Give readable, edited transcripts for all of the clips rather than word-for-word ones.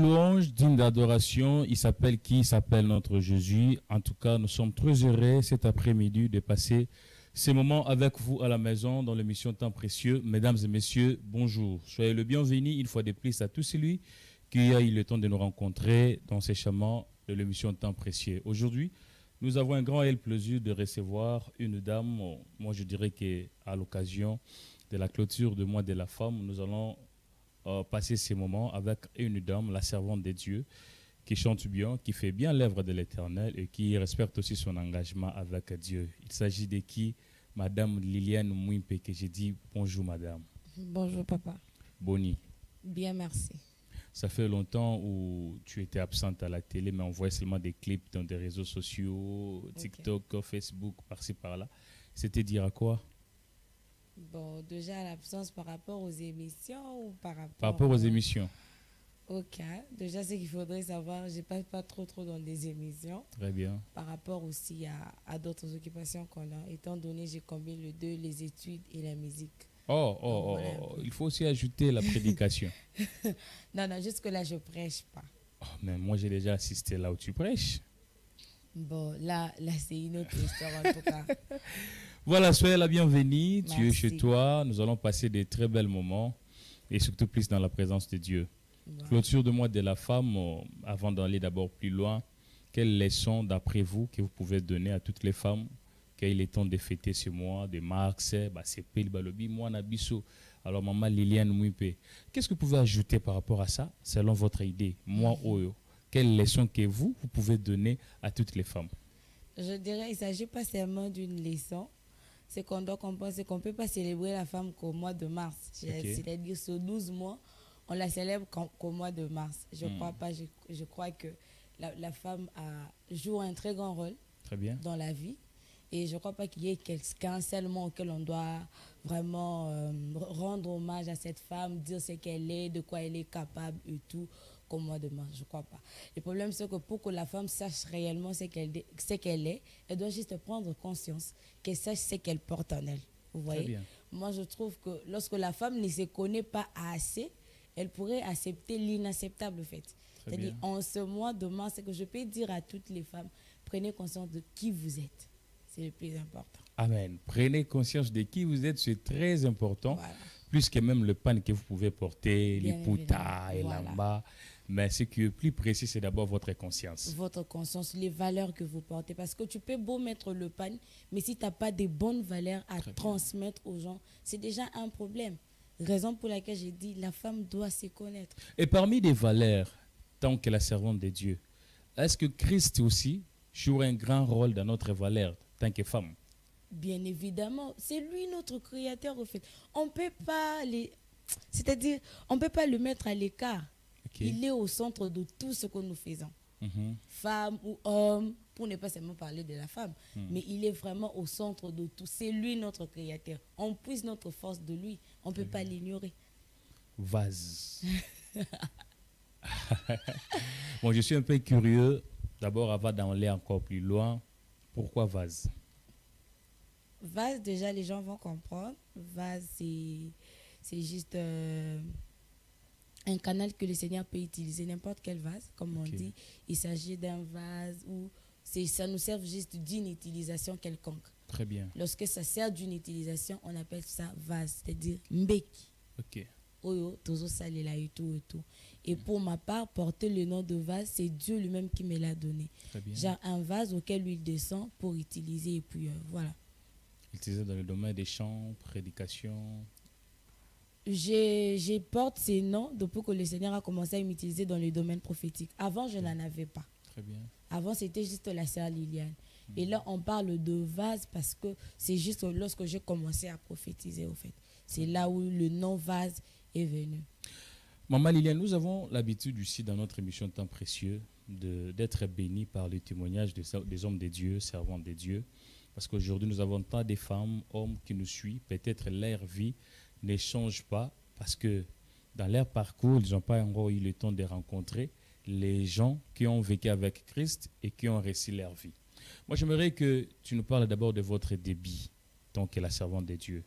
louange, digne d'adoration. Il s'appelle qui? Il s'appelle notre Jésus. En tout cas, nous sommes très heureux cet après-midi de passer ces moments avec vous à la maison dans l'émission Temps Précieux. Mesdames et messieurs, bonjour. Soyez le bienvenu une fois de plus à tout celui qui a eu le temps de nous rencontrer dans ces chemins de l'émission Temps Précieux. Aujourd'hui, nous avons un grand et le plaisir de recevoir une dame. Moi, je dirais qu'à l'occasion de la clôture du mois de la femme, nous allons passer ces moments avec une dame, la servante de Dieu, qui chante bien, qui fait bien l'œuvre de l'Éternel et qui respecte aussi son engagement avec Dieu. Il s'agit de qui? Madame Liliane Mouimpe, que j'ai dit bonjour madame. Bonjour papa. Boni. Bien, merci. Ça fait longtemps où tu étais absente à la télé, mais on voit seulement des clips dans des réseaux sociaux, TikTok, Facebook, par-ci par-là. C'était dire à quoi? Bon, déjà l'absence par rapport aux émissions ou par rapport aux émissions? Ok. Déjà, ce qu'il faudrait savoir, je ne passe pas trop dans des émissions. Très bien. Par rapport aussi à d'autres occupations qu'on a, étant donné j'ai combine les deux, les études et la musique. Voilà. Il faut aussi ajouter la prédication. Non, jusque-là, je ne prêche pas. Oh, mais moi, j'ai déjà assisté là où tu prêches. Bon, là c'est une autre histoire en tout cas. Voilà, soyez la bienvenue. Merci. Tu es chez toi. Nous allons passer des très bels moments et surtout plus dans la présence de Dieu. Voilà. Clôture de mois de la femme, avant d'aller d'abord plus loin, quelles leçons d'après vous que vous pouvez donner à toutes les femmes qu'il est temps de fêter ce mois de mars, c'est Pele Balobi, moi Nabiso. Alors maman Liliane Mouipe, qu'est-ce que vous pouvez ajouter par rapport à ça, selon votre idée? Moi, Oyo, quelles leçons que vous pouvez donner à toutes les femmes? Je dirais qu'il ne s'agit pas seulement d'une leçon. C'est qu'on doit comprendre qu'on ne peut pas célébrer la femme qu'au mois de mars. C'est-à-dire sur 12 mois, on la célèbre qu'au mois de mars. Je crois pas. Je crois que la femme joue un très grand rôle dans la vie. Et je ne crois pas qu'il y ait qu'un seul mot auquel on doit vraiment rendre hommage à cette femme, dire ce qu'elle est, de quoi elle est capable et tout, qu'au mois de mars. Je ne crois pas. Le problème, c'est que pour que la femme sache réellement ce qu'elle est, elle doit juste prendre conscience, qu'elle sache ce qu'elle porte en elle. Vous voyez? Moi, je trouve que lorsque la femme ne se connaît pas assez, elle pourrait accepter l'inacceptable, en fait. C'est-à-dire, en ce mois de mars, c'est que je peux dire à toutes les femmes, prenez conscience de qui vous êtes. C'est le plus important. Amen. Prenez conscience de qui vous êtes, c'est très important. Voilà. Plus que même le pan que vous pouvez porter, les poutas et l'amba. Mais ce qui est plus précis, c'est d'abord votre conscience. Votre conscience, les valeurs que vous portez. Parce que tu peux beau mettre le pan, mais si tu n'as pas de bonnes valeurs à transmettre aux gens, c'est déjà un problème. Raison pour laquelle j'ai dit, la femme doit se connaître. Et parmi les valeurs, tant que la servante de Dieu, est-ce que Christ aussi joue un grand rôle dans notre valeur tant que femme? Bien évidemment, c'est lui notre créateur au fait. On peut pas c'est-à-dire, on peut pas le mettre à l'écart. Il est au centre de tout ce que nous faisons. Femme ou homme, pour ne pas seulement parler de la femme, mais il est vraiment au centre de tout. C'est lui notre créateur. On puise notre force de lui. On ne peut pas l'ignorer. Vase. Bon, je suis un peu curieux. D'abord, avant d'aller encore plus loin, pourquoi vase? Vase, déjà, les gens vont comprendre. Vase, c'est juste un canal que le Seigneur peut utiliser, n'importe quel vase, comme on dit. Il s'agit d'un vase où ça nous sert juste d'une utilisation quelconque. Très bien. Lorsque ça sert d'une utilisation, on appelle ça vase, c'est-à-dire mbeki. Ok. Oyo, tozo salela et tout et tout. Et pour ma part, porter le nom de vase, c'est Dieu lui-même qui me l'a donné. Très bien. Genre un vase auquel il descend pour utiliser et puis voilà. Utilisé dans le domaine des chants, prédication. Je porte ces noms depuis que le Seigneur a commencé à m'utiliser dans le domaine prophétique. Avant, je n'en avais pas. Très bien. Avant, c'était juste la sœur Liliane. Et là, on parle de vase parce que c'est juste lorsque j'ai commencé à prophétiser, au fait. C'est là où le nom vase est venu. Maman Liliane, nous avons l'habitude ici dans notre émission Temps Précieux d'être bénis par le témoignage des hommes de Dieu, servants de Dieu. Parce qu'aujourd'hui, nous avons tant de femmes, hommes qui nous suivent. Peut-être leur vie ne change pas parce que dans leur parcours, ils n'ont pas encore eu le temps de rencontrer les gens qui ont vécu avec Christ et qui ont réussi leur vie. Moi, j'aimerais que tu nous parles d'abord de votre début, tant que la servante de Dieu.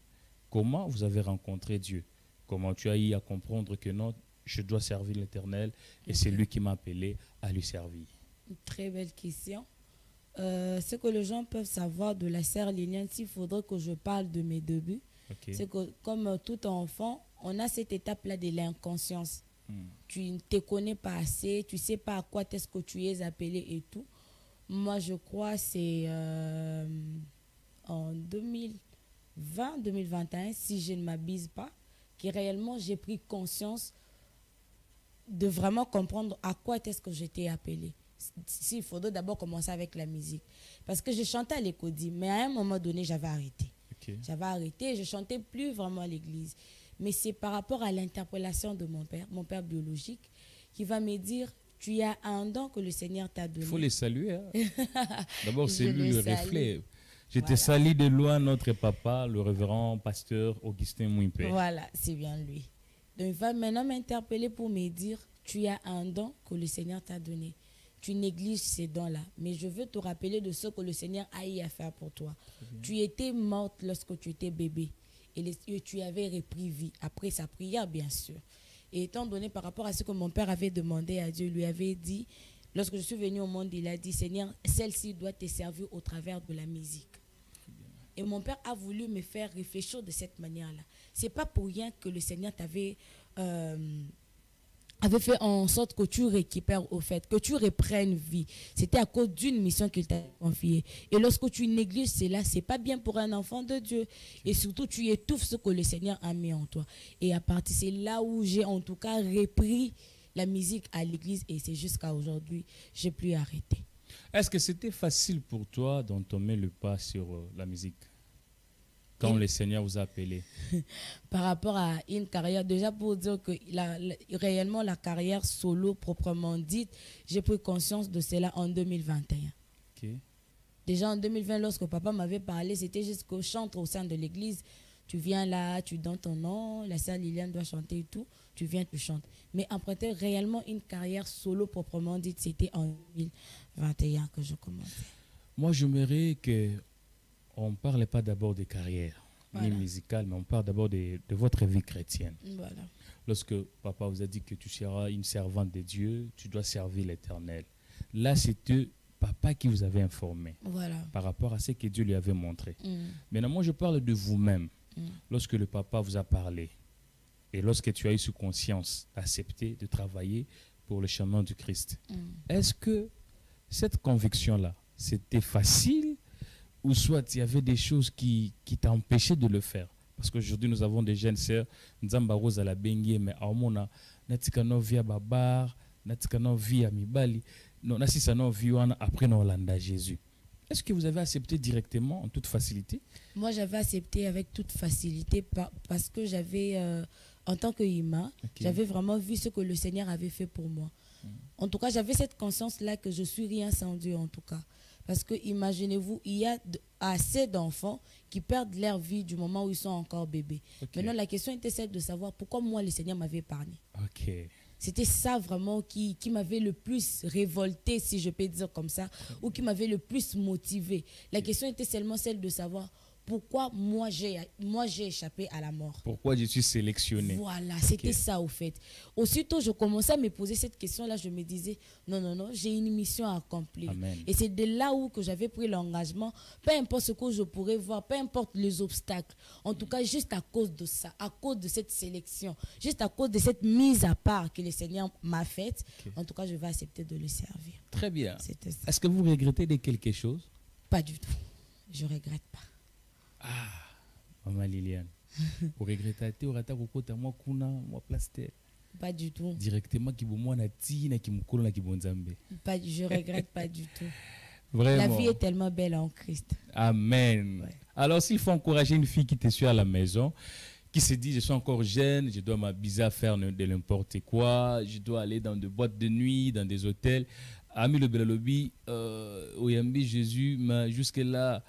Comment vous avez rencontré Dieu? Comment tu as eu à comprendre que non, je dois servir l'Éternel et c'est lui qui m'a appelé à lui servir? Une très belle question. Ce que les gens peuvent savoir de la sœur Liliane, s'il faudrait que je parle de mes débuts, c'est que comme tout enfant, on a cette étape-là de l'inconscience. Tu ne te connais pas assez, tu ne sais pas à quoi est-ce que tu es appelé et tout. Moi, je crois que c'est en 2020-2021, si je ne m'abuse pas, que réellement j'ai pris conscience de vraiment comprendre à quoi est-ce que j'étais appelée. S'il faudrait d'abord commencer avec la musique. Parce que je chantais à l'école, mais à un moment donné, j'avais arrêté. J'avais arrêté, je ne chantais plus vraiment à l'église. Mais c'est par rapport à l'interpellation de mon père biologique, qui va me dire, tu as un don que le Seigneur t'a donné. Il faut les saluer. Hein. D'abord, c'est lui le reflet. Je te salue de loin, notre papa, le révérend pasteur Augustin Mouimpé. Voilà, c'est bien lui. Donc, il va maintenant m'interpeller pour me dire, tu as un don que le Seigneur t'a donné. Tu négliges ces dons-là. Mais je veux te rappeler de ce que le Seigneur a eu à faire pour toi. Tu étais morte lorsque tu étais bébé. Et tu avais repris vie après sa prière, bien sûr. Et étant donné par rapport à ce que mon père avait demandé à Dieu, lui avait dit, lorsque je suis venue au monde, il a dit, Seigneur, celle-ci doit te servir au travers de la musique. Et mon père a voulu me faire réfléchir de cette manière-là. Ce n'est pas pour rien que le Seigneur t'avait avait fait en sorte que tu récupères au fait, que tu reprennes vie. C'était à cause d'une mission qu'il t'a confiée. Et lorsque tu négliges cela, ce n'est pas bien pour un enfant de Dieu. Et surtout, tu étouffes ce que le Seigneur a mis en toi. Et à partir, c'est là où j'ai en tout cas repris la musique à l'église. Et c'est jusqu'à aujourd'hui, je n'ai plus arrêté. Est-ce que c'était facile pour toi d'entamer le pas sur la musique quand le Seigneur vous a appelé? Par rapport à une carrière, déjà pour dire que réellement la carrière solo proprement dite, j'ai pris conscience de cela en 2021. Déjà en 2020, lorsque papa m'avait parlé, c'était juste que chante au sein de l'église. Tu viens là, tu donnes ton nom, la sœur Liliane doit chanter et tout, tu viens, tu chantes. Mais emprunter réellement une carrière solo proprement dite, c'était en 2021 que je commençais. Moi, j'aimerais qu'on ne parle pas d'abord de carrière, ni musicale, mais on parle d'abord de votre vie chrétienne. Voilà. Lorsque papa vous a dit que tu seras une servante de Dieu, tu dois servir l'Éternel. Là, c'était papa qui vous avait informé par rapport à ce que Dieu lui avait montré. Maintenant, moi, je parle de vous-même. Lorsque le papa vous a parlé et lorsque tu as eu sous conscience d'accepter de travailler pour le chemin du Christ, est-ce que cette conviction-là, c'était facile ou soit il y avait des choses qui t'empêchaient de le faire? Parce qu'aujourd'hui, nous avons des jeunes sœurs, Nzamba Rose à la Bengue, mais à Omona, Natikano via Babar, Natikano via Mibali, Nassisano via après Nolanda Jésus. Est-ce que vous avez accepté directement, en toute facilité? Moi, j'avais accepté avec toute facilité parce que j'avais, en tant que Ima, j'avais vraiment vu ce que le Seigneur avait fait pour moi. En tout cas, j'avais cette conscience-là que je suis rien sans Dieu, en tout cas. Parce que, imaginez-vous, il y a assez d'enfants qui perdent leur vie du moment où ils sont encore bébés. Maintenant, la question était celle de savoir pourquoi moi, le Seigneur m'avait épargné. C'était ça vraiment qui m'avait le plus révolté, si je peux dire comme ça, ou qui m'avait le plus motivé. La question était seulement celle de savoir pourquoi moi j'ai échappé à la mort. Pourquoi je suis sélectionné. Voilà, c'était ça au fait. Aussitôt, je commençais à me poser cette question-là, je me disais, non, j'ai une mission à accomplir. Amen. Et c'est de là où que j'avais pris l'engagement, peu importe ce que je pourrais voir, peu importe les obstacles, en tout cas juste à cause de ça, à cause de cette sélection, juste à cause de cette mise à part que le Seigneur m'a faite, en tout cas je vais accepter de le servir. Très bien. Est-ce que vous regrettez de quelque chose? Pas du tout, je ne regrette pas. Ah, maman Liliane, vous regrettez au rata kokota moi kuna moi plaster? Pas du tout. Directement qui moi na ti na qui mukolo na qui bonzambe. Pas, je regrette pas du tout. Vraiment. La vie est tellement belle en Christ. Amen. Ouais. Alors s'il faut encourager une fille qui te suit à la maison, qui se dit je suis encore jeune, je dois m'abuser à faire de n'importe quoi, je dois aller dans des boîtes de nuit, dans des hôtels. Ami le Belalobi, Oyambi Jésus, mais jusque là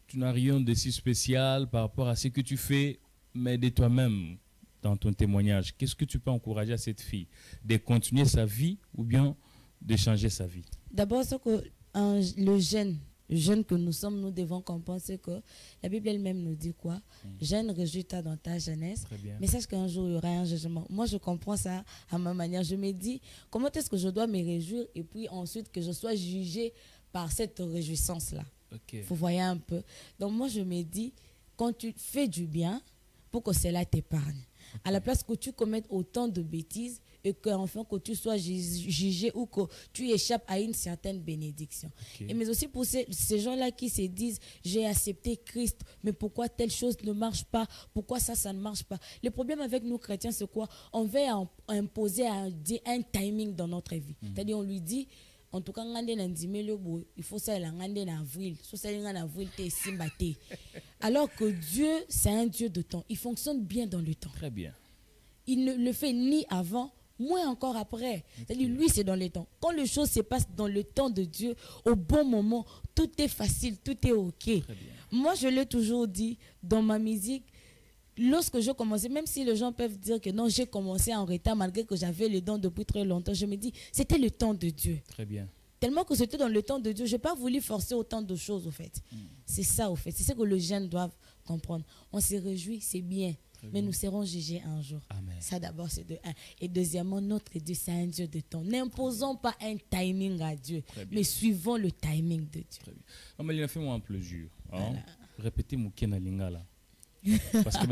tu n'as rien de si spécial par rapport à ce que tu fais, mais de toi-même dans ton témoignage. Qu'est-ce que tu peux encourager à cette fille? De continuer sa vie ou bien de changer sa vie? D'abord, ce que le jeunes que nous sommes, nous devons compenser que la Bible elle-même nous dit quoi? Jeune, réjouis-toi dans ta jeunesse. Mais sache qu'un jour, il y aura un jugement. Moi, je comprends ça à ma manière. Je me dis, comment est-ce que je dois me réjouir et puis ensuite que je sois jugée par cette réjouissance-là. Vous voyez un peu. Donc moi, je me dis, quand tu fais du bien, pour que cela t'épargne. À la place que tu commettes autant de bêtises et qu'enfin que tu sois jugé ou que tu échappes à une certaine bénédiction. Et mais aussi pour ces gens-là qui se disent, j'ai accepté Christ, mais pourquoi telle chose ne marche pas? Pourquoi ça ne marche pas? Le problème avec nous chrétiens, c'est quoi? On veut imposer un timing dans notre vie. C'est-à-dire, on lui dit, en tout cas, il faut ça en avril. Alors que Dieu, c'est un Dieu de temps. Il fonctionne bien dans le temps. Très bien. Il ne le fait ni avant, moins encore après. C'est-à-dire, lui, c'est dans le temps. Quand les choses se passent dans le temps de Dieu, au bon moment, tout est facile, tout est OK. Moi, je l'ai toujours dit dans ma musique. Lorsque je commençais, même si les gens peuvent dire que non, j'ai commencé en retard malgré que j'avais le don depuis très longtemps, je me dis, c'était le temps de Dieu. Très bien. Tellement que c'était dans le temps de Dieu, je n'ai pas voulu forcer autant de choses, au fait. C'est ça, au fait. C'est ce que les jeunes doivent comprendre. On se réjouit, c'est bien, mais nous serons jugés un jour. Amen. Ça, d'abord, c'est de un. Et deuxièmement, notre Dieu, c'est un Dieu de temps. N'imposons pas un timing à Dieu, mais suivons le timing de Dieu. Très bien. Amalina, fais-moi un plaisir. Hein? Répétez mon Kena Lingala. Parce que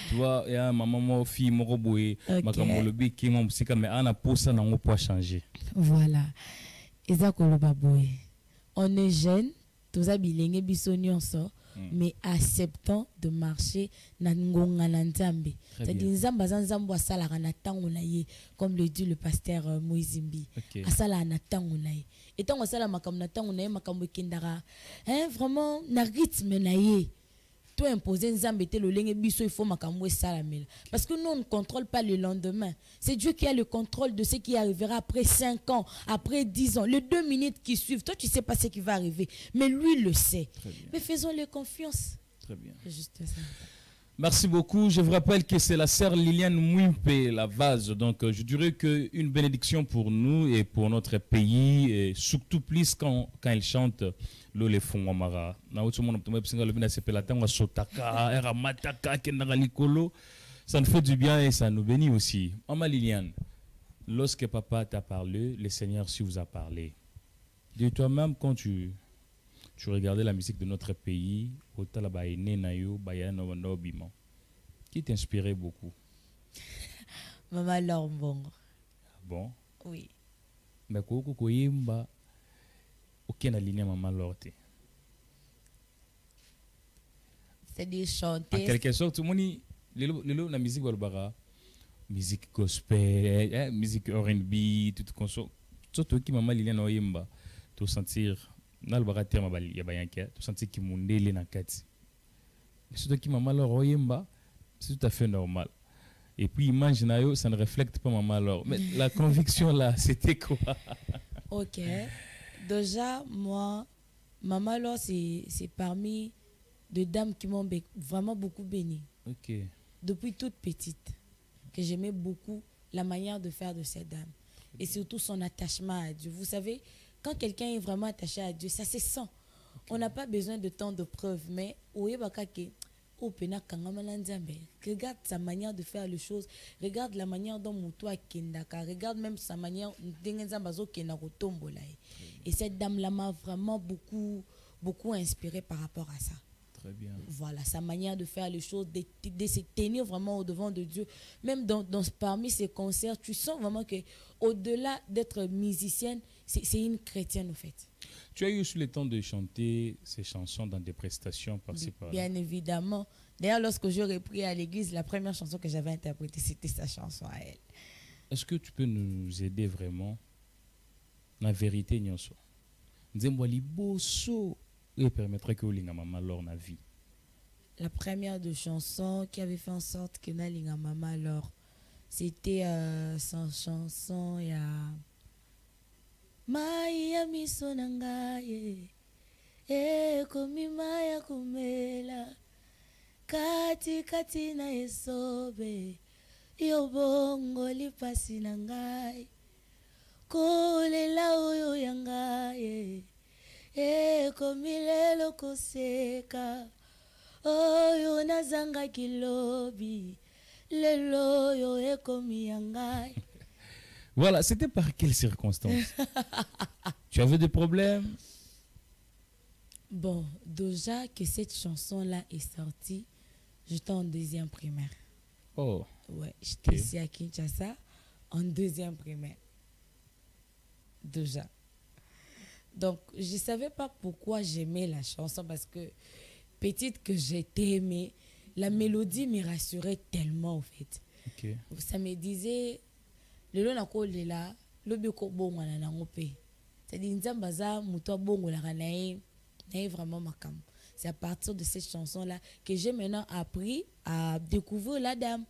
tu vois, il y a ma maman, fille, mon robot, ma camarade, le bec, qui m'a dit que mais on a pour ça, on peut changer. Voilà. On est jeune, tous les bisognes sont, mais acceptant de marcher na ngonga na nzambe. C'est-à-dire nzamba nzambo asala na tango na ye, comme le dit le pasteur Moizimbi. Asala na tango na ye. Et tant asala makam na tango na ye makam kendara. Hein, vraiment na rythme na ye. Toi imposer nzambe te le lenge biso il faut makamwe salamela. Parce que nous on ne contrôle pas le lendemain. C'est Dieu qui a le contrôle de ce qui arrivera après 5 ans, après 10 ans, les 2 minutes qui suivent. Toi tu sais pas ce qui va arriver, mais lui le sait. Mais faisons-le confiance. Très bien. Juste ça. Merci beaucoup. Je vous rappelle que c'est la sœur Liliane Mwimpe, la vase. Donc, je dirais qu'une bénédiction pour nous et pour notre pays, et surtout plus quand elle chante le fond Amara. Ça nous fait du bien et ça nous bénit aussi. Maman Liliane, lorsque papa t'a parlé, le Seigneur si vous a parlé. De toi-même, quand tu regardais la musique de notre pays, qui t'inspirait beaucoup? Maman Lorbong. Bon? Oui. Mais koko koyemba aucune ligne Maman Lorte. C'est-à-dire chanter. En quelque sorte, tout le monde la musique walbara, musique gospel, musique R&B, tout consort. Surtout qui Maman Liliane oyemba, tu sentir nalbara terme bali ya bayankia, tu sentir qui mundele na kati. Surtout qui Maman Lor oyemba, c'est tout à fait normal. Et puis imagine ça ne reflète pas Maman Lor. Mais la conviction là, c'était quoi? Ok. Déjà, moi, Maman Lor, c'est parmi des dames qui m'ont vraiment beaucoup béni. Ok. Depuis toute petite, que j'aimais beaucoup la manière de faire de cette dame. Et surtout son attachement à Dieu. Vous savez, quand quelqu'un est vraiment attaché à Dieu, ça se sent. On n'a pas besoin de tant de preuves, mais regarde sa manière de faire les choses, regarde la manière dont Moutoua Kendaka, regarde même sa manière et cette dame-là m'a vraiment beaucoup inspiré par rapport à ça. Très bien. Voilà, sa manière de faire les choses, de se tenir vraiment au devant de Dieu. Même parmi ses concerts, tu sens vraiment que au-delà d'être musicienne, c'est une chrétienne en fait. Tu as eu aussi le temps de chanter ces chansons dans des prestations par-ci par-là? Bien évidemment. D'ailleurs, lorsque je repris à l'église, la première chanson que j'avais interprétée, c'était sa chanson à elle. Est-ce que tu peux nous aider vraiment? La vérité, Nyonso. Nzembwali bosso et permettrait que Olinga Maman Lor na vie. La première de chanson qui avait fait en sorte que Nalinga Maman Lor, c'était sa chanson, il y a Maya miso nangaye komi maya kumela kati kati na esobe yo bongo lipasi nangaye kolela oyo yangaye Komilelo koseka oyo nazanga kilobi lelo yo ekomi yangai. Voilà, c'était par quelles circonstances? Tu avais des problèmes? Bon, déjà que cette chanson-là est sortie, j'étais en deuxième primaire. Oh. Ouais, j'étais ici à Kinshasa en deuxième primaire. Déjà. Donc, je ne savais pas pourquoi j'aimais la chanson parce que petite que j'étais aimée, la mélodie me rassurait tellement, en fait. Okay. Ça me disait, le long nako lela, le beko bon wana na ngope. C'est-à-dire, nzambaza muto bon la ranae, nae vraiment makam. C'est à partir de cette chanson-là que j'ai maintenant appris à découvrir la dame.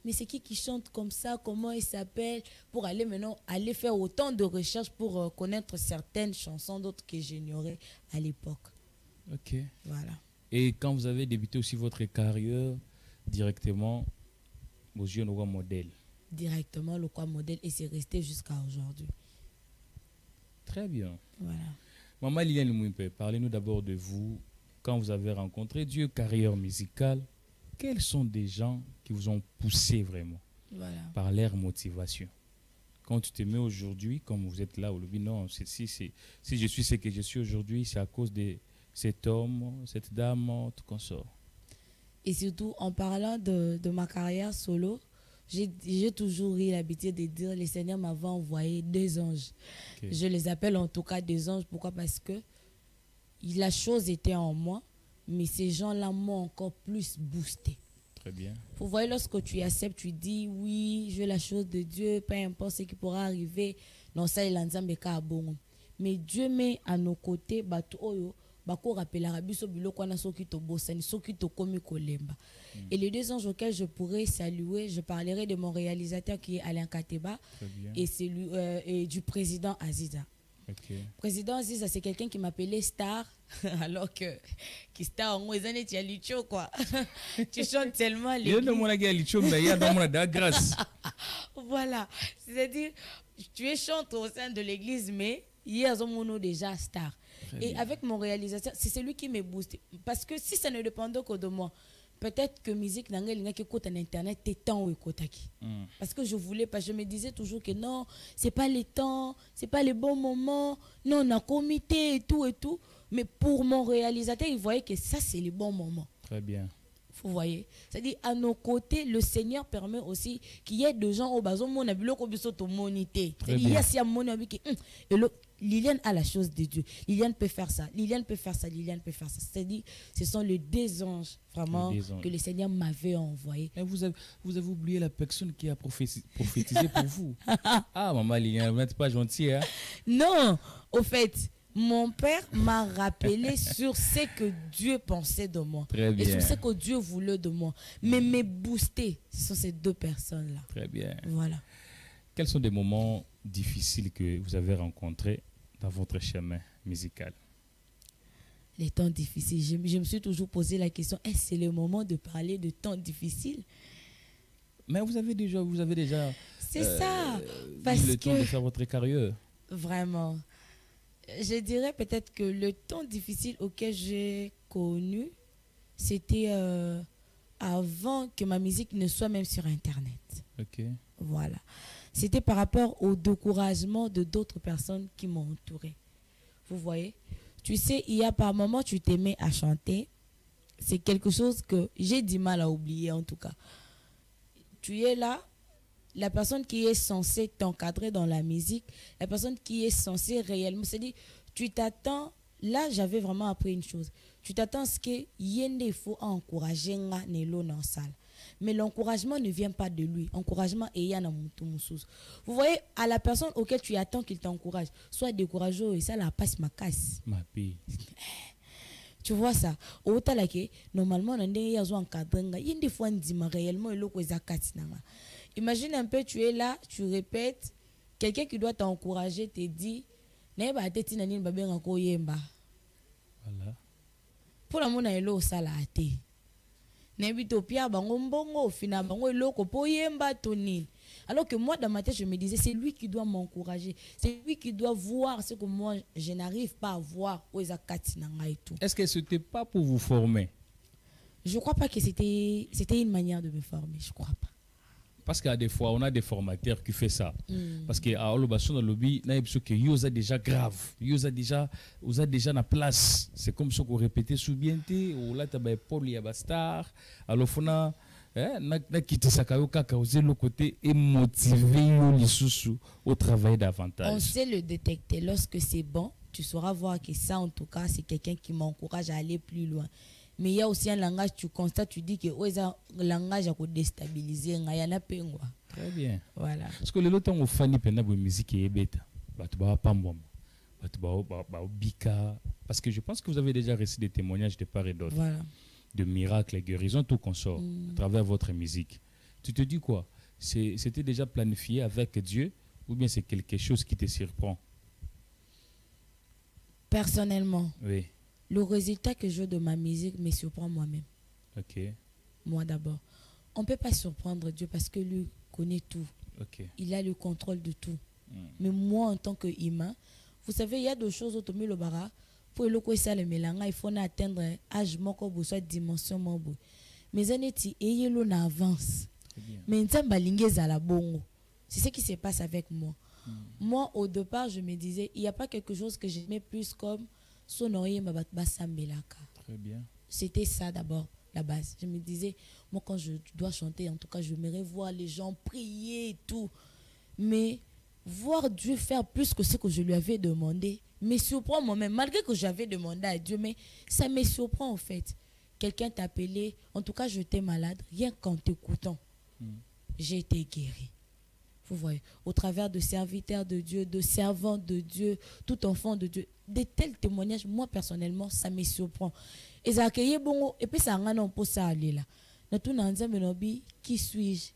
Mais c'est qui chante comme ça, comment il s'appelle, pour aller maintenant aller faire autant de recherches pour connaître certaines chansons, d'autres que j'ignorais à l'époque. Ok. Voilà. Et quand vous avez débuté aussi votre carrière, directement, vos yeux n'ont pas modèle. Directement, le quoi modèle, et c'est resté jusqu'à aujourd'hui. Très bien. Voilà. Maman Liliane Mouimpe, parlez-nous d'abord de vous. Quand vous avez rencontré Dieu, carrière musicale, quels sont des gens qui vous ont poussé vraiment par leur motivation? Quand tu te mets aujourd'hui, comme vous êtes là, au lobby, non, si je suis ce que je suis aujourd'hui, c'est à cause de cet homme, cette dame, tout consort. Et surtout, en parlant de ma carrière solo, j'ai toujours eu l'habitude de dire le Seigneur m'avait envoyé 2 anges. Okay. Je les appelle en tout cas 2 anges. Pourquoi? Parce que la chose était en moi, mais ces gens-là m'ont encore plus boosté. Très bien. Vous voyez, lorsque tu acceptes, tu dis oui, je veux la chose de Dieu, peu importe ce qui pourra arriver. Non, ça, il a bon. Mais Dieu met à nos côtés, et les 2 anges auxquels je pourrais saluer, je parlerai de mon réalisateur qui est Alain Kateba et, et du président Aziza. Okay. Président Aziza, c'est quelqu'un qui m'appelait Star, alors que Star, en années, tu as Licho, quoi. Tu chantes tellement les. Voilà. C'est-à-dire, tu es chanteur au sein de l'église, mais hier, on a déjà Star. Et avec mon réalisateur, c'est celui qui me booste. Parce que si ça ne dépendait que de moi, peut-être que musique n'a pas écouté en internet tant parce que je voulais pas, je me disais toujours que non, c'est pas le temps, c'est pas les bons moments, non, on a comité et tout, mais pour mon réalisateur, il voyait que ça c'est les bons moments. Très bien. Vous voyez, c'est-à-dire à nos côtés, le Seigneur permet aussi qu'il y ait des gens au bas où on a vu le monité. C'est-à-dire il y a si un et Liliane a la chose de Dieu. Liliane peut faire ça. Liliane peut faire ça. Liliane peut faire ça. C'est-à-dire, ce sont les 2 anges vraiment que le Seigneur m'avait envoyé. Et vous avez oublié la personne qui a prophétisé pour vous. Ah, maman Liliane, vous n'êtes pas gentille, hein? Non, au fait, mon père m'a rappelé sur ce que Dieu pensait de moi. Très bien. Et sur ce que Dieu voulait de moi. Mais me booster, ce sont ces 2 personnes-là. Très bien. Voilà. Quels sont des moments difficiles que vous avez rencontrés dans votre chemin musical? Les temps difficiles. Je me suis toujours posé la question, est-ce que c'est le moment de parler de temps difficiles? Mais vous avez déjà c'est ça. Parce eu le temps de faire votre carrière. Vraiment. Je dirais peut-être que le temps difficile auquel j'ai connu, c'était avant que ma musique ne soit même sur Internet. Ok. Voilà. C'était par rapport au découragement de d'autres personnes qui m'ont entouré. Vous voyez? Tu sais, il y a par moments, tu t'aimais à chanter. C'est quelque chose que j'ai du mal à oublier en tout cas. Tu es là, la personne qui est censée t'encadrer dans la musique, la personne qui est censée réellement, c'est-à-dire, tu t'attends, là j'avais vraiment appris une chose, tu t'attends à ce que il faut encourager Nelo dans la salle. Mais l'encouragement ne vient pas de lui. Encouragement est yana mutumusous. Vous voyez, à la personne auquel tu attends qu'il t'encourage, soit découragé et ça la passe ma casse. Ma paix. Tu vois ça? Normalement, on a des encadrés. Il y a des fois réellement imagine un peu, tu es là, tu répètes, quelqu'un qui doit t'encourager te dit voilà. Pour la mona elo sala ate. Nebito pia bango mbongo fina bango eloko po yemba tonini. Alors que moi, dans ma tête, je me disais, c'est lui qui doit m'encourager. C'est lui qui doit voir ce que moi, je n'arrive pas à voir. Est-ce que ce n'était pas pour vous former? Je ne crois pas que c'était une manière de me former. Je ne crois pas. Parce qu'à des fois, on a des formateurs qui font ça. Parce qu'à Olobason, dans le lobby, il y a des choses qui sont déjà graves. Ils sont déjà na place. C'est comme ça qu'on répétait soubienté. Ou là, tu as Paul Yabastar. Alors, on a quitté ça le côté et motiver au travail davantage. On sait le détecter. Lorsque c'est bon, tu sauras voir que ça, en tout cas, c'est quelqu'un qui m'encourage à aller plus loin. Mais il y a aussi un langage, tu constates, tu dis que un langage a déstabilisé. Très bien. Voilà. Parce que le temps où Fanny Pena de musique est bête, parce que je pense que vous avez déjà reçu des témoignages de part et d'autre, voilà, de miracles et guérisons, tout qu'on sort à travers votre musique. Tu te dis quoi? C'était déjà planifié avec Dieu ou bien c'est quelque chose qui te surprend? Personnellement, oui. Le résultat que je veux de ma musique me surprend moi-même. Ok. Moi d'abord. On ne peut pas surprendre Dieu parce que lui connaît tout. Okay. Il a le contrôle de tout. Mais moi, en tant qu'humain, vous savez, il y a des choses autour le bara. Pour le coup, il faut atteindre un âge, soit dimension. Mais en est et il avance. Mais c'est ce qui se passe avec moi. Moi, au départ, je me disais, il n'y a pas quelque chose que j'aimais plus comme Sonoye Sambelaka. Très bien. C'était ça d'abord, la base. Je me disais, moi quand je dois chanter, en tout cas, je j'aimerais voir les gens prier et tout. Mais voir Dieu faire plus que ce que je lui avais demandé me surprend moi-même. Malgré que j'avais demandé à Dieu, mais ça me surprend en fait. Quelqu'un t'a appelé, en tout cas j'étais malade, rien qu'en t'écoutant, j'ai été guéri. Vous voyez, au travers de serviteurs de Dieu, de servants de Dieu, tout enfant de Dieu, de tels témoignages, moi personnellement, ça me surprend. Et ça accueille bon, et puis ça a un peu ça aller là. Dans tout le qui suis-je?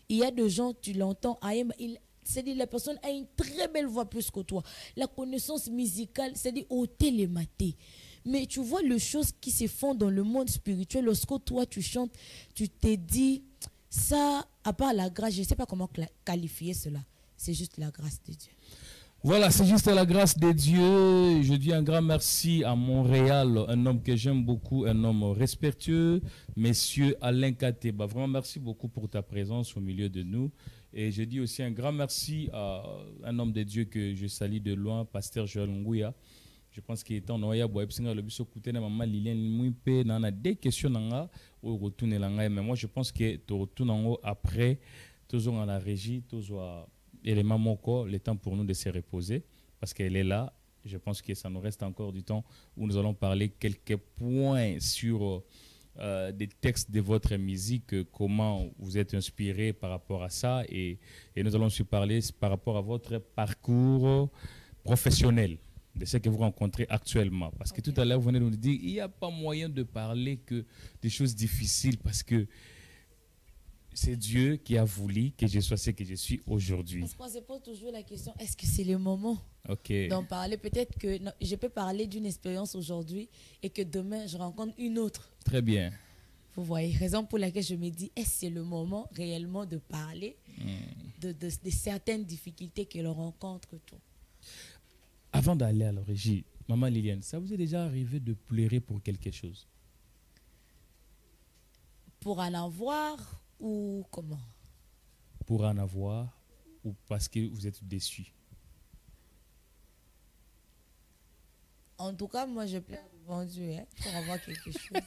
Il y a des gens, tu l'entends, c'est-à-dire la personne a une très belle voix plus que toi. La connaissance musicale, c'est-à-dire au télématé. Mais tu vois les choses qui se font dans le monde spirituel. Lorsque toi tu chantes, tu te dis, ça, à part la grâce, je ne sais pas comment qualifier cela. C'est juste la grâce de Dieu. Voilà, c'est juste la grâce de Dieu. Je dis un grand merci à Montréal, un homme que j'aime beaucoup, un homme respectueux, Monsieur Alain Kateba. Vraiment, merci beaucoup pour ta présence au milieu de nous. Et je dis aussi un grand merci à un homme de Dieu que je salue de loin, Pasteur Joël Ngouya. Je pense qu'il est en Noya, le biso côté na maman Liliane Mouipe, on a des questions nanga au retour mais moi je pense que tu retournes après toujours en la régie, toujours élément moko, le temps pour nous de se reposer parce qu'elle est là. Je pense que ça nous reste encore du temps où nous allons parler quelques points sur des textes de votre musique, comment vous êtes inspiré par rapport à ça et nous allons aussi parler par rapport à votre parcours professionnel, de ce que vous rencontrez actuellement. Parce que tout à l'heure, vous venez de nous dire qu'il n'y a pas moyen de parler que des choses difficiles parce que c'est Dieu qui a voulu que je sois ce que je suis aujourd'hui. Parce qu'on se pose toujours la question, est-ce que c'est le moment d'en parler? Peut-être que je peux parler d'une expérience aujourd'hui et que demain, je rencontre une autre. Très bien. Vous voyez, raison pour laquelle je me dis, est-ce que c'est le moment réellement de parler de certaines difficultés que l'on rencontre tout. Avant d'aller à la régie, Maman Liliane, ça vous est déjà arrivé de pleurer pour quelque chose? Pour en avoir ou comment? Pour en avoir ou parce que vous êtes déçu? En tout cas, moi, je pleure devant Dieu pour avoir quelque chose.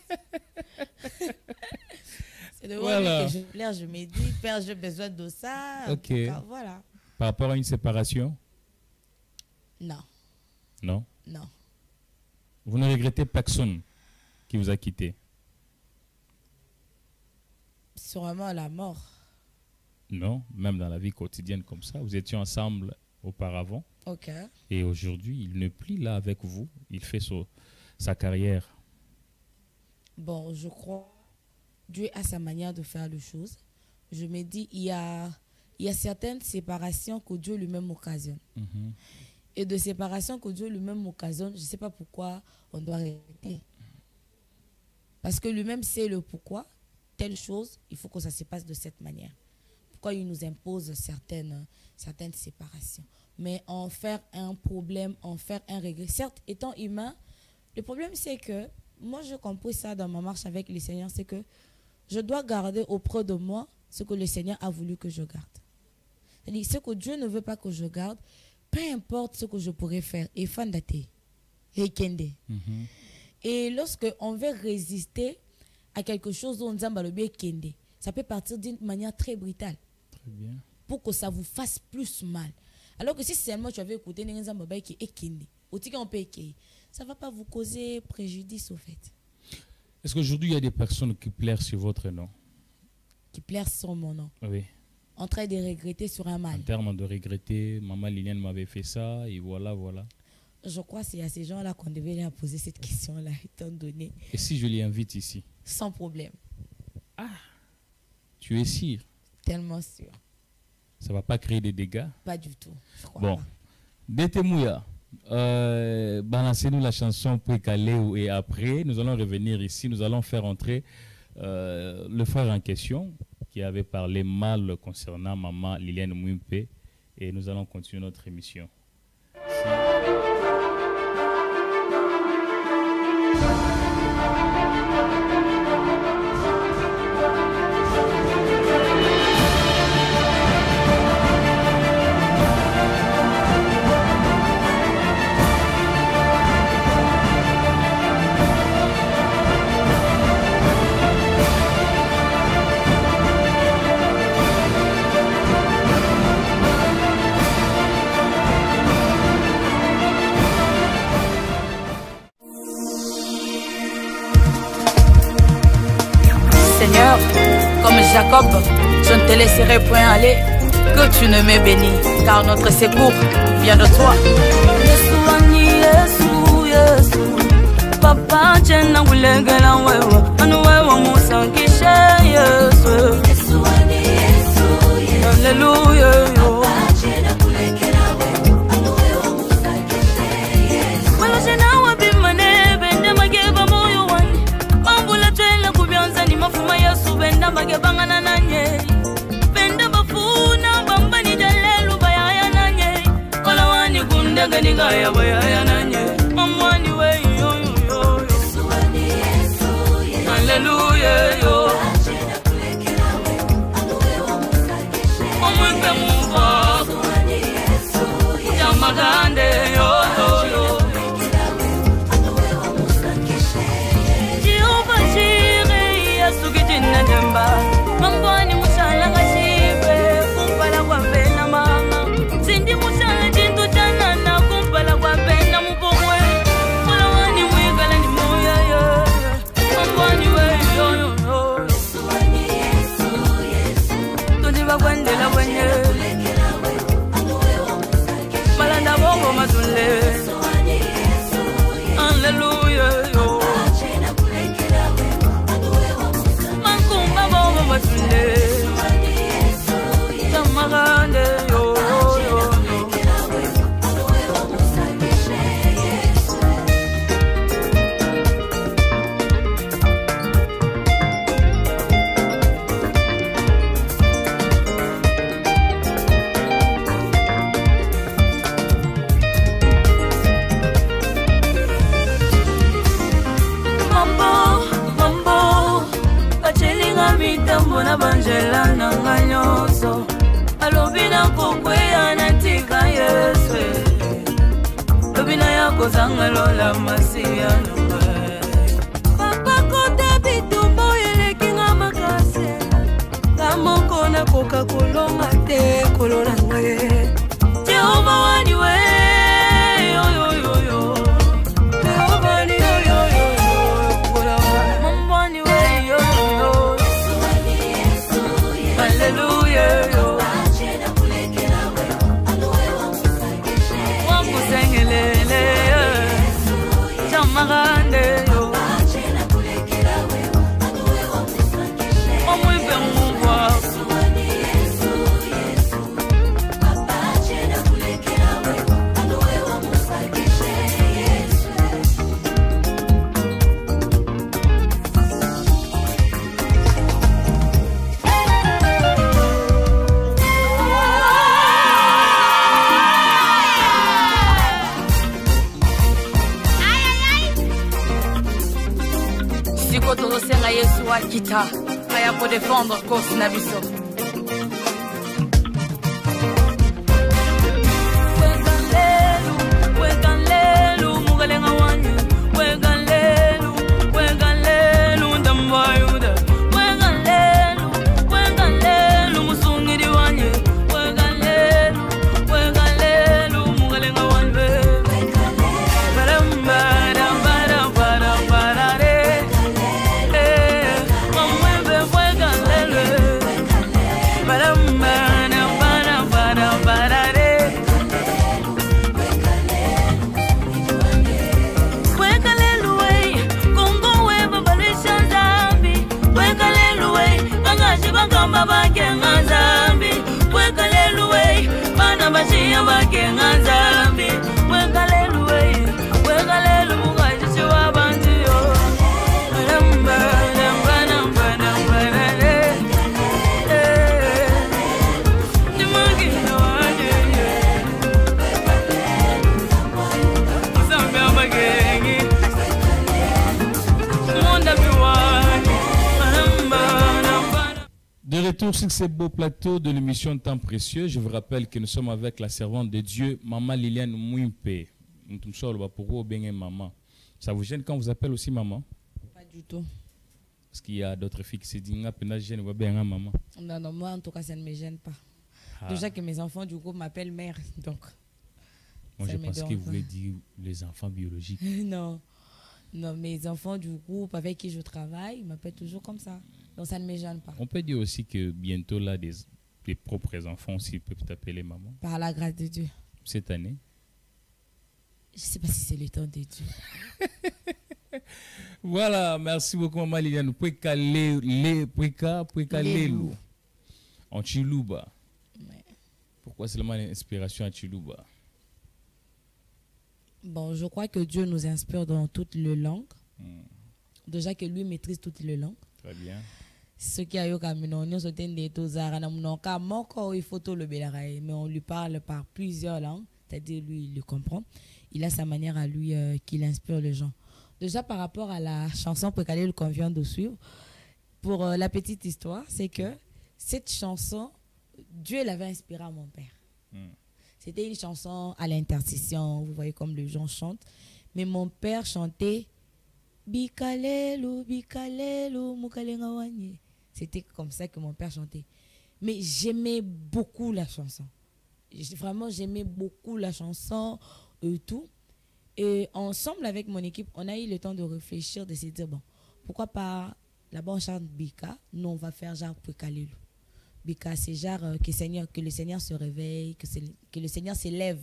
C'est devant lui que je pleure, je me dis, Père, j'ai besoin de ça. Ok. En tout cas, voilà. Par rapport à une séparation? Non. Non? Non. Vous ne regrettez personne qui vous a quitté? Sûrement la mort. Non, même dans la vie quotidienne comme ça. Vous étiez ensemble auparavant. Ok. Et aujourd'hui, il n'est plus là avec vous. Il fait sa carrière. Bon, je crois Dieu a sa manière de faire les choses. Je me dis, il y a certaines séparations que Dieu lui-même occasionne. Et de séparation que Dieu lui-même occasionne, je ne sais pas pourquoi on doit arrêter. Parce que lui-même sait le pourquoi telle chose, il faut que ça se passe de cette manière. Pourquoi il nous impose certaines séparations? Mais en faire un problème, en faire un regret. Certes, étant humain, le problème c'est que, moi j'ai compris ça dans ma marche avec le Seigneur, c'est que je dois garder auprès de moi ce que le Seigneur a voulu que je garde. C'est-à-dire, ce que Dieu ne veut pas que je garde, peu importe ce que je pourrais faire. Et fandate, et kende. Et lorsque on veut résister à quelque chose dont on dit kende, ça peut partir d'une manière très brutale. Très bien. Pour que ça vous fasse plus mal. Alors que si seulement tu avais écouté qui est kende, ça ne va pas vous causer préjudice au fait. Est-ce qu'aujourd'hui il y a des personnes qui pleurent sur votre nom? Qui pleurent sur mon nom? Oui. En train de regretter sur un mal. En termes de regretter, maman Liliane m'avait fait ça, et voilà. Je crois que c'est à ces gens-là qu'on devait leur poser cette question-là, étant donné. Et si je les invite ici? Sans problème. Ah, tu es sûr? Tellement sûr. Ça ne va pas créer des dégâts? Pas du tout, je crois bon. pas. Détemouya, balancez-nous la chanson Précalé et après, nous allons revenir ici, nous allons faire entrer le frère en question qui avait parlé mal concernant maman Liliane Mwimpe et nous allons continuer notre émission. Seigneur, comme Jacob, je ne te laisserai point aller, que tu ne me bénis, car notre secours vient de toi. Papa, Alléluia. Bangana nanye penda bafuna bambani dalelu bayaya nanye wala wani gunda gani gaya bayaya nanye mamwani we yo Hallelujah yo omwembe muva jamagande yo Jehovah Jireh yasugijina jamba Mambwani musala kashibe kumpala kwa pena mama Sindi musala jintu chanana kumpala kwa pena mupongwe Mula wani mwigala ni moya ya Mambwani we yo Tujiba kwendela kwenye Malanda bongo matule Hallelujah yo Mankumba bongo matule Tamagande yo Mbona banjela nanga nyonso alobina kokweya natika Yesu lobina yako zanga lola masiyano papa kota bitumbo elekinga makase kamoko na koka kolonga te kolona ngaye Jehova wani we Hallelujah yo Wakusengelele Jamagande yo Omwembe mwa Wakita, aya pour défendre cause Nabiso. Retour sur ces beaux plateaux de l'émission Temps Précieux. Je vous rappelle que nous sommes avec la servante de Dieu, Maman Liliane Mouimpe. Maman. Ça vous gêne quand on vous appelle aussi maman? Pas du tout. Parce qu'il y a d'autres filles qui se disent maman. Non, non, moi en tout cas ça ne me gêne pas. Déjà que mes enfants du coup m'appellent mère. Donc, moi je pense que vous voulez dire les enfants biologiques. Non. Non, mes enfants du groupe avec qui je travaille m'appellent toujours comme ça. Donc ça ne me gêne pas. On peut dire aussi que bientôt là, des propres enfants aussi peuvent t'appeler maman. Par la grâce de Dieu. Cette année? Je ne sais pas si c'est le temps de Dieu. Voilà, merci beaucoup maman Liliane. En Chiluba. Ouais. Pourquoi seulement l'inspiration à Chiluba? Bon, je crois que Dieu nous inspire dans toutes les langues. Déjà que lui maîtrise toutes les langues. Très bien. Ce qui a eu comme nous sommes des tozara il faut tout le bélaray, mais on lui parle par plusieurs langues, c'est-à-dire lui il le comprend. Il a sa manière à lui qu'il inspire les gens. Déjà par rapport à la chanson Précalé qu'on vient de suivre, pour la petite histoire, c'est que cette chanson, Dieu l'avait inspirée à mon père. C'était une chanson à l'intercession, vous voyez comme les gens chantent. Mais mon père chantait Bikalelu, Bikalelu, Mukalenga Wanye. C'était comme ça que mon père chantait. Mais j'aimais beaucoup la chanson. Vraiment, j'aimais beaucoup la chanson et tout. Et ensemble avec mon équipe, on a eu le temps de réfléchir, de se dire, bon, pourquoi pas, là-bas on chante Bika, nous on va faire genre Bikalelu. Bika, c'est genre que le Seigneur se réveille, que le Seigneur s'élève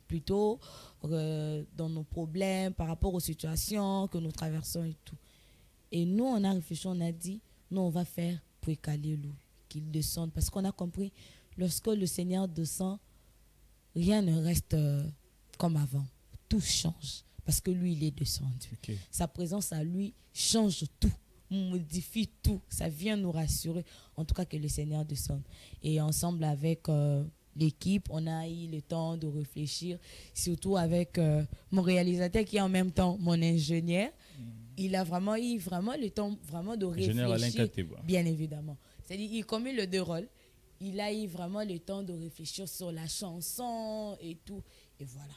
plutôt dans nos problèmes, par rapport aux situations que nous traversons et tout. Et nous, on a réfléchi, on a dit, nous, on va faire Pouekalelu, qu'il descende. Parce qu'on a compris, lorsque le Seigneur descend, rien ne reste comme avant. Tout change. Parce que lui, il est descendu. Okay. Sa présence à lui change tout, modifie tout. Ça vient nous rassurer, en tout cas, que le Seigneur descende. Et ensemble avec l'équipe, on a eu le temps de réfléchir, surtout avec mon réalisateur qui est en même temps mon ingénieur. Il a vraiment eu le temps de réfléchir, bien évidemment. C'est-à-dire il commet le deux rôles. Il a eu vraiment le temps de réfléchir sur la chanson et tout. Et voilà.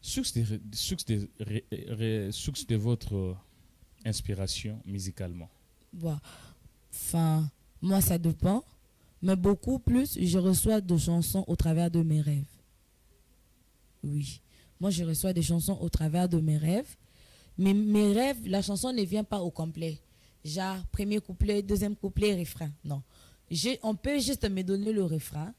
Source de votre inspiration musicalement? Bon. Enfin, moi ça dépend. Mais beaucoup plus, je reçois des chansons au travers de mes rêves. Oui. Moi, je reçois des chansons au travers de mes rêves. Mais mes rêves, la chanson ne vient pas au complet. Genre, premier couplet, deuxième couplet, refrain. Non. On peut juste me donner le refrain.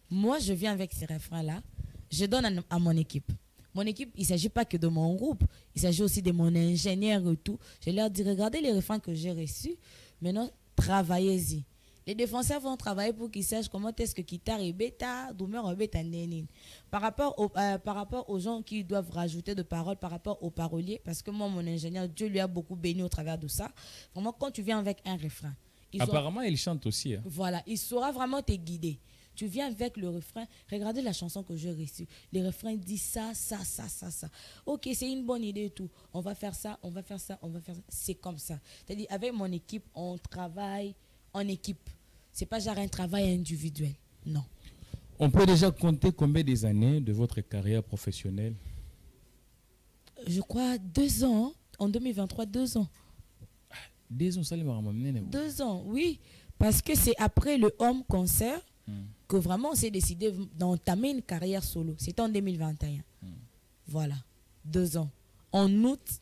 Moi, je viens avec ces refrains-là. Je donne à mon équipe. Mon équipe, il ne s'agit pas que de mon groupe. Il s'agit aussi de mon ingénieur et tout. Je leur dis, regardez les refrains que j'ai reçus. Maintenant, travaillez-y. Les défenseurs vont travailler pour qu'ils sachent comment est-ce que guitare et bêta, doumeur et bêta nénine. Par rapport aux gens qui doivent rajouter de paroles, par rapport aux paroliers, parce que moi, mon ingénieur, Dieu lui a beaucoup béni au travers de ça. Vraiment, quand tu viens avec un refrain. Apparemment, il chante aussi. Hein. Voilà, il saura vraiment te guider. Tu viens avec le refrain. Regardez la chanson que j'ai reçue. Le refrain dit ça, ça, ça, ça, ça. Ok, c'est une bonne idée et tout. On va faire ça, on va faire ça, on va faire ça. C'est comme ça. C'est-à-dire, avec mon équipe, on travaille en équipe. C'est pas genre un travail individuel. Non. On peut déjà compter combien des années de votre carrière professionnelle? Je crois 2 ans. En 2023, 2 ans. 2 ans, ça les m'a ramené. 2 ans, oui. Parce que c'est après le Home Concert que vraiment on s'est décidé d'entamer une carrière solo. C'était en 2021. Voilà. 2 ans. En août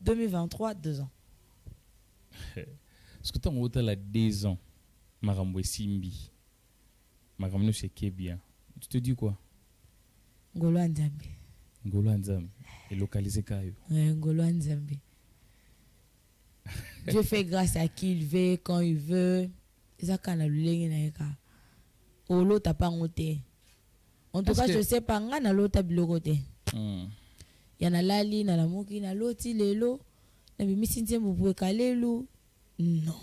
2023, 2 ans. Est-ce que tu as hôtel à 2 ans? Marambo Simbi. Marambo c'est bien. Tu te dis quoi? Ngolo Nzambe. Ngolo Nzambe. Et localisé Kayo. Ngolo Nzambe. Dieu fait grâce à qui il veut, quand il veut. Ça quand la l'autre t'as pas monté. En tout cas, je sais pas ngana l'autre bilogote. Il y en a lali, na la moki, na l'autre lelo. Na bimi sintie vous pouvez caler lou. Non.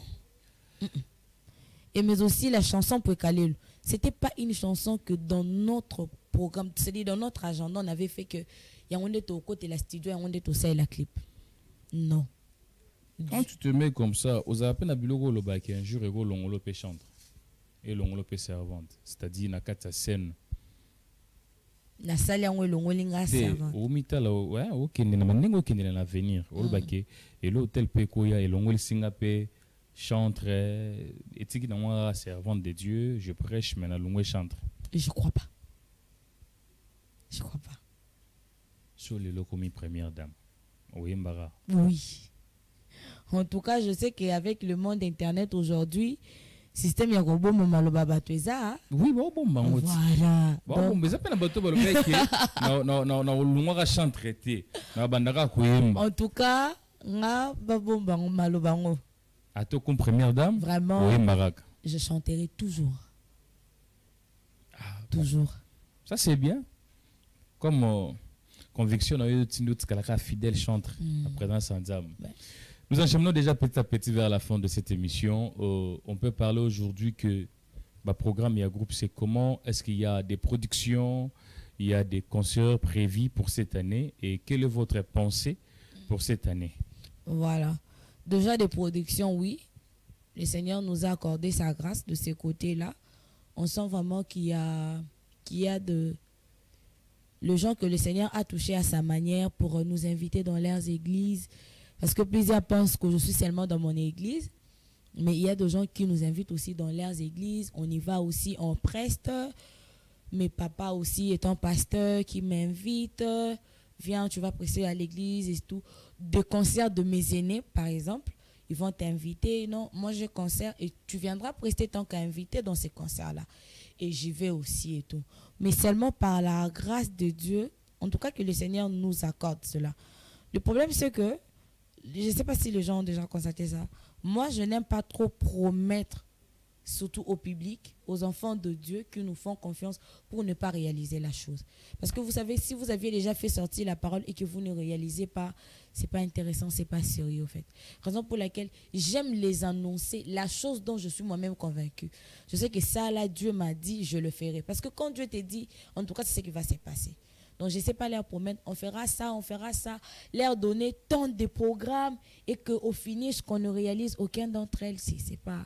Et mais aussi la chanson pour caler lou. C'était pas une chanson que dans notre programme, c'est-à-dire dans notre agenda, on avait fait que il y a un est au côté la studio, il y a un est au sein la clip. Non. Quand tu te mets comme ça, aux appels à Bilogo le bac, un jour, ego l'ongolo peut chanter et l'ongolo peut servante. C'est-à-dire, na kata scène. La salle est l'ongolo linga servante. Au mitala, ouais, ok, n'a pas qu'un l'avenir. Au bac, et l'hôtel peut koya et l'ongolo singapé chante et tu dis dans moi servante de Dieu, je prêche mais na l'ongolo chante. Je crois pas. Je crois pas. Sur les locaux première dame. Oui, Mbara. Oui. En tout cas, je sais qu'avec le monde internet aujourd'hui, système yagobo momaloba ça. Oui, bon, voilà. Bon, mais ça peut pas non, chant traité. En tout cas, nga babomba malobango. À toi comme première dame. Vraiment. Oui, Mbarak. Je chanterai toujours. Toujours. Ça c'est bien. Comme conviction, on a eu une fidèle chantre à présent sans âme. Nous enchaînons déjà petit à petit vers la fin de cette émission. On peut parler aujourd'hui que le programme et groupe, c'est comment est-ce qu'il y a des productions, il y a des concerts prévus pour cette année et quelle est votre pensée pour cette année? Voilà. Déjà des productions, oui. Le Seigneur nous a accordé sa grâce de ce côté-là. On sent vraiment qu'il y a le gens que le Seigneur a touché à sa manière pour nous inviter dans leurs églises. Parce que plusieurs pensent que je suis seulement dans mon église. Mais il y a des gens qui nous invitent aussi dans leurs églises. On y va aussi, on preste. Mes papas aussi étant pasteur qui m'invite. Viens, tu vas prester à l'église et tout. Des concerts de mes aînés, par exemple. Ils vont t'inviter. Non, moi je concert et tu viendras prester tant qu'invité dans ces concerts-là. Et j'y vais aussi et tout. Mais seulement par la grâce de Dieu, en tout cas que le Seigneur nous accorde cela. Le problème c'est que, je ne sais pas si les gens ont déjà constaté ça, moi je n'aime pas trop promettre, surtout au public, aux enfants de Dieu qui nous font confiance pour ne pas réaliser la chose. Parce que vous savez, si vous aviez déjà fait sortir la parole et que vous ne réalisez pas, c'est pas intéressant, c'est pas sérieux en fait. Raison pour laquelle j'aime les annoncer, la chose dont je suis moi-même convaincue. Je sais que ça là, Dieu m'a dit, je le ferai. Parce que quand Dieu te dit, en tout cas c'est ce qui va se passer. Donc je ne sais pas leur promettre, on fera ça, leur donner tant de programmes et qu'au finish qu'on ne réalise aucun d'entre elles, c'est pas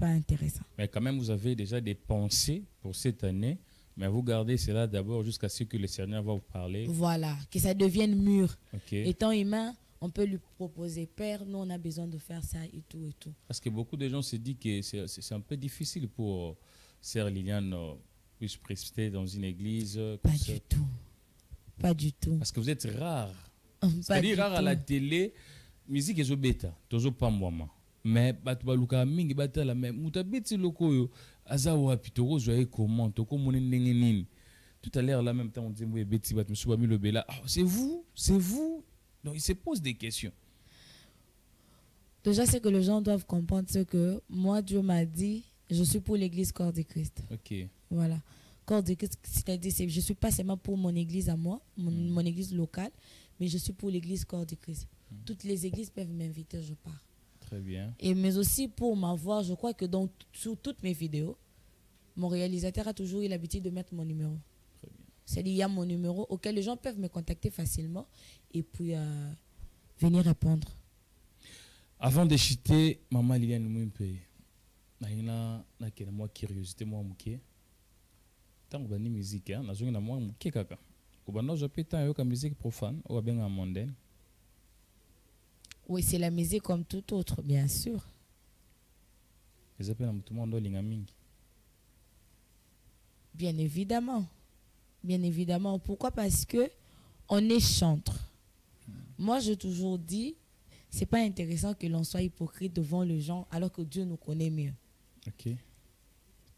intéressant. Mais quand même, vous avez déjà des pensées pour cette année, mais vous gardez cela d'abord jusqu'à ce que le Seigneur va vous parler. Voilà, que ça devienne mûr. Okay. Étant humain, on peut lui proposer, Père, nous on a besoin de faire ça et tout et tout. Parce que beaucoup de gens se disent que c'est un peu difficile pour Sœur Liliane puisse prester dans une église. Pas du tout. Pas du tout. Parce que vous êtes rare. C'est-à-dire rare à la télé, musique est bêta, toujours pas moi. Mais batubaluka mingi batala mais mutabeti loko yo azawa pitoro joye comment to comme nini. Tout à l'heure là même temps on dit moi beti bat monsieur Bami le Bela. C'est vous. Donc il se pose des questions. Déjà c'est que les gens doivent comprendre ce que moi Dieu m'a dit, je suis pour l'église Corps de Christ. OK. Voilà. Corps de Christ, c'est-à-dire je suis pas seulement pour mon église à moi, mon église locale, mais je suis pour l'église Corps de Christ. Toutes les églises peuvent m'inviter, je pars. Très bien. Et mais aussi pour m'avoir, je crois que sur toutes mes vidéos, mon réalisateur a toujours eu l'habitude de mettre mon numéro. C'est-à-dire, il y a mon numéro auquel les gens peuvent me contacter facilement et puis venir répondre. Avant de chuter, maman Liliane Mouimpe, na kena moi curiosité moi muke. Tant que bani musique, na zongi na moi muke kaka. Kubano je peux tant yoka musique profane ou bien en mondaine. Oui, c'est la musique comme tout autre, bien sûr. Les appels à tout le monde lingamingi. Bien évidemment. Bien évidemment. Pourquoi? Parce que on est chantre. Moi, j'ai toujours dit, c'est pas intéressant que l'on soit hypocrite devant les gens alors que Dieu nous connaît mieux. Ok.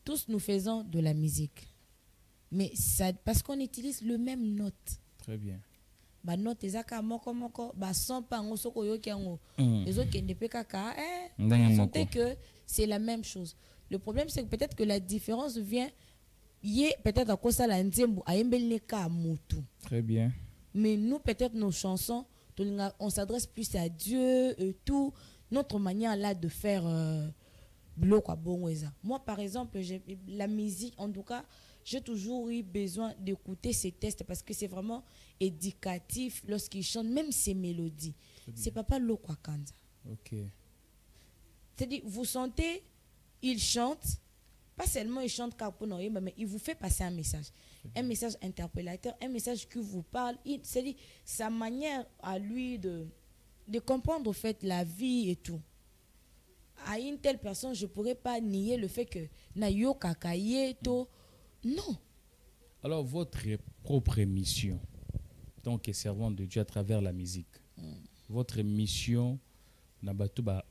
Tous nous faisons de la musique. Mais ça, parce qu'on utilise le même note. Très bien. Bah note ezaka moko moko ba son pa ngo soko yoki ngo. Les autres qui ne peuvent kaka que c'est la même chose. Le problème c'est que peut-être que la différence vient peut-être à cause de la nzembo ayembeleka mutu. Très bien. Mais nous peut-être nos chansons on s'adresse plus à Dieu et tout notre manière là de faire moi par exemple la musique en tout cas j'ai toujours eu besoin d'écouter ces textes parce que c'est vraiment éducatif lorsqu'ils chantent, même ces mélodies. C'est Papa Lokwa Kanza. Ok. C'est-à-dire, vous sentez, il chante, pas seulement il chante mais il vous fait passer un message. Un message interpellateur, un message qui vous parle. C'est-à-dire, sa manière à lui de comprendre au fait la vie et tout. À une telle personne, je ne pourrais pas nier le fait que Nayo Kakaye, to. Non. Alors, votre propre mission, tant que servant de Dieu à travers la musique, votre mission, na batuba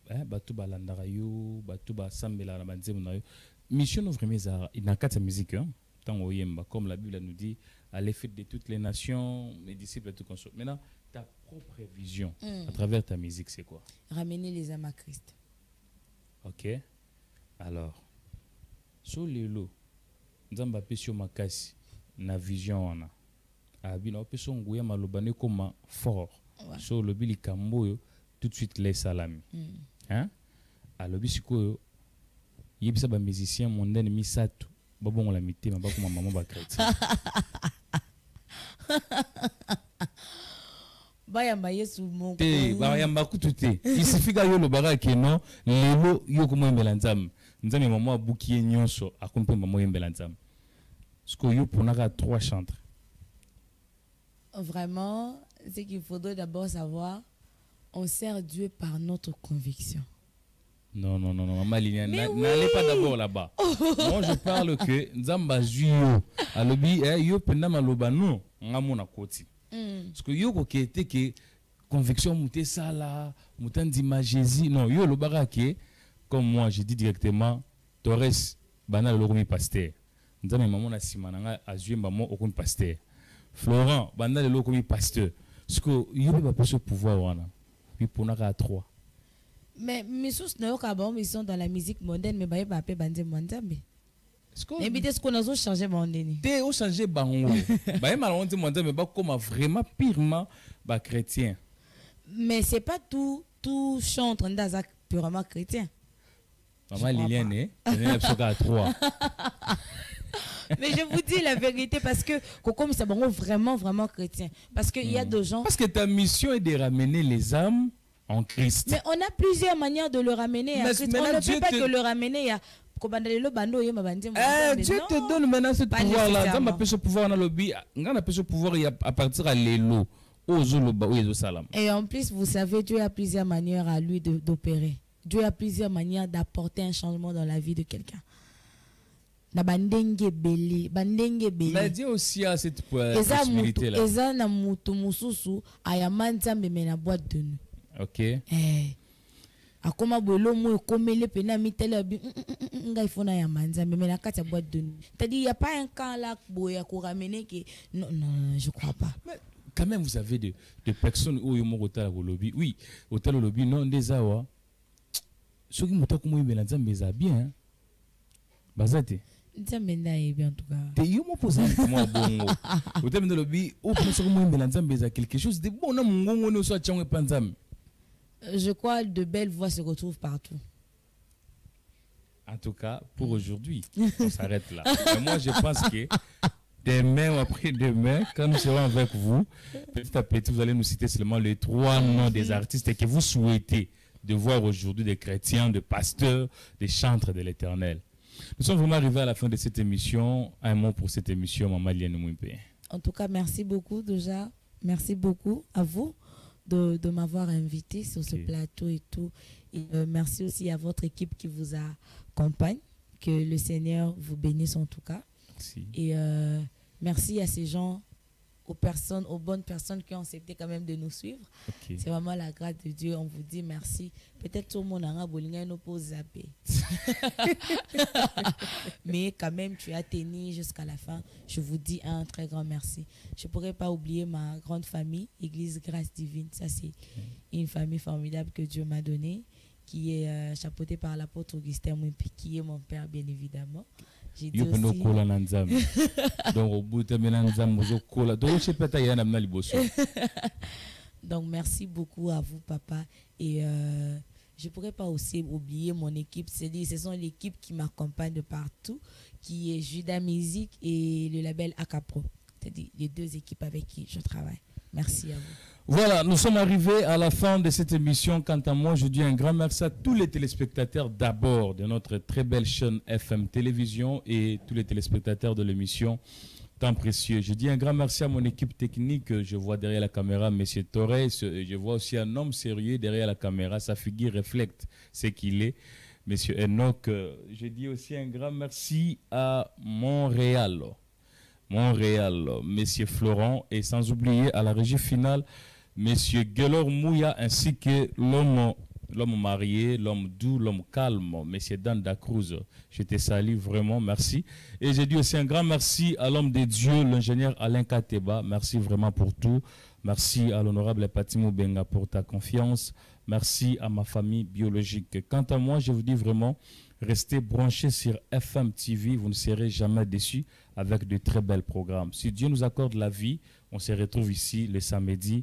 landarayo, batuba sambela na banzemu na yo. Mission nous vraiment il n'a qu'à sa musique, hein. Tant oyemba, comme la Bible nous dit, à l'effet de toutes les nations, les disciples et tout comme ça. Maintenant, ta propre vision à travers ta musique, c'est quoi? Ramener les âmes à Christ. Ok. Alors, sur les lots. Nzamba pesio makasi na vision wana abina peso nguya malobane comme fort so lobi likambo tout de suite les salami hein alobi sikoyo yebisa ba musicien mondaine misatu babongo la mitema ba kuma maman ba chrétien bayamba yesu moko bayamba kutute isifika yo lobaka ke non lelo yo ko mwembela nzambe nzambe maman abukiye nyonso akompe maman yembela nzambe. Est-ce que yo ponaka 3 chantres? Vraiment, c'est qu'il faudrait d'abord savoir, on sert Dieu par notre conviction. Non, maman Liliane, n'allez pas d'abord là-bas. Moi, je parle que nzamba juyo alobi yo penda maloba non ngamona koti. Parce que yo ko kete ke conviction muté sala, mutandima Jésus. Non, yo lobaka ke comme moi je dis directement Torres banal lokomi pasteur. Nzambe maman na simananga azue maman okomi pasteur. Florent banal lokomi pasteur. Parce que yo ba pas ce pouvoir wana. Puis ponaka à 3. Mais mes sources ne ils sont dans la musique mondaine mais ba pe bande monzambe. Est-ce qu'on a changé mondaine? Té o changer bango. Ba malonte monzambe ba comme vraiment purement ba chrétien. Mais c'est pas tout chantre dans purement chrétien. Maman Liliane, on est à 3. Mais je vous dis la vérité parce que comme ça vraiment chrétien. Parce qu'il y a des gens. Parce que ta mission est de ramener les âmes en Christ. Mais on a plusieurs manières de le ramener à Christ. On ne peut pas que le ramener à. Dieu te donne maintenant ce pouvoir-là. Dans ma ce pouvoir dans le lobby, on a ce pouvoir à partir de l'élo. Et en plus, vous savez, Dieu a plusieurs manières à lui d'opérer. Dieu a plusieurs manières d'apporter un changement dans la vie de quelqu'un. Mais Dieu aussi a cette possibilité-là. Ok. Akoma bolo mo komele pena mitele bi ngaifona ya manza mais na kati ya boîte de nuit. C'est-à-dire il y a pas un camp là boya ko ramener que non je crois pas. Mais quand même vous avez des personnes où yomo hôtel au lobby. Oui, hôtel au lobby non des awa. Ceux qui m'ont comme il nzambe za bien. Bazate. Nzambe na bien en tout cas. Te yomo posa moi bongo. Hôtel au lobby au pense comme il nzambe za quelque chose de bon na mungongo ne so tchangwe panzam. Je crois de belles voix se retrouvent partout. En tout cas, pour aujourd'hui, on s'arrête là. Mais moi, je pense que demain ou après-demain, quand nous serons avec vous, petit à petit, vous allez nous citer seulement les 3 noms des artistes que vous souhaitez de voir aujourd'hui, des chrétiens, des pasteurs, des chantres de l'Éternel. Nous sommes vraiment arrivés à la fin de cette émission. Un mot pour cette émission, Maman Liane Mouimpe. En tout cas, merci beaucoup déjà. Merci beaucoup à vous de m'avoir invité sur ce plateau et tout. Et merci aussi à votre équipe qui vous accompagne. Que le Seigneur vous bénisse en tout cas. Merci. Et merci à ces gens, aux bonnes personnes qui ont accepté quand même de nous suivre. C'est vraiment la grâce de Dieu. On vous dit merci. Peut-être tout le monde a un peu zappé. Mais quand même, tu as tenu jusqu'à la fin. Je vous dis un très grand merci. Je ne pourrais pas oublier ma grande famille, Église Grâce Divine. Ça, c'est une famille formidable que Dieu m'a donnée, qui est chapeautée par l'apôtre Augustin Mwimpi, qui est mon père, bien évidemment. J'ai dit aussi... Donc, merci beaucoup à vous, papa. Et je ne pourrais pas aussi oublier mon équipe. C'est-à-dire, ce sont l'équipe qui m'accompagne de partout, qui est Judas Music et le label Acapro. C'est-à-dire, les 2 équipes avec qui je travaille. Merci à vous. Voilà, nous sommes arrivés à la fin de cette émission. Quant à moi, je dis un grand merci à tous les téléspectateurs d'abord de notre très belle chaîne FM Télévision et tous les téléspectateurs de l'émission Temps Précieux. Je dis un grand merci à mon équipe technique. Je vois derrière la caméra M. Torres. Je vois aussi un homme sérieux derrière la caméra. Sa figure reflète ce qu'il est. M. Enoch. Je dis aussi un grand merci à Montréal, M. Florent, et sans oublier à la régie finale, M. Gelor Mouya, ainsi que l'homme marié, l'homme doux, l'homme calme, M. Dan Da Cruz. Je te salue vraiment, merci. Et j'ai dit aussi un grand merci à l'homme de Dieu, l'ingénieur Alain Kateba. Merci vraiment pour tout. Merci à l'honorable Patimo Benga pour ta confiance. Merci à ma famille biologique. Quant à moi, je vous dis vraiment, restez branchés sur FM TV, vous ne serez jamais déçus avec de très belles programmes. Si Dieu nous accorde la vie, on se retrouve ici le samedi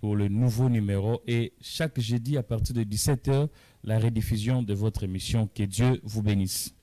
pour le nouveau numéro et chaque jeudi à partir de 17 h, la rediffusion de votre émission. Que Dieu vous bénisse.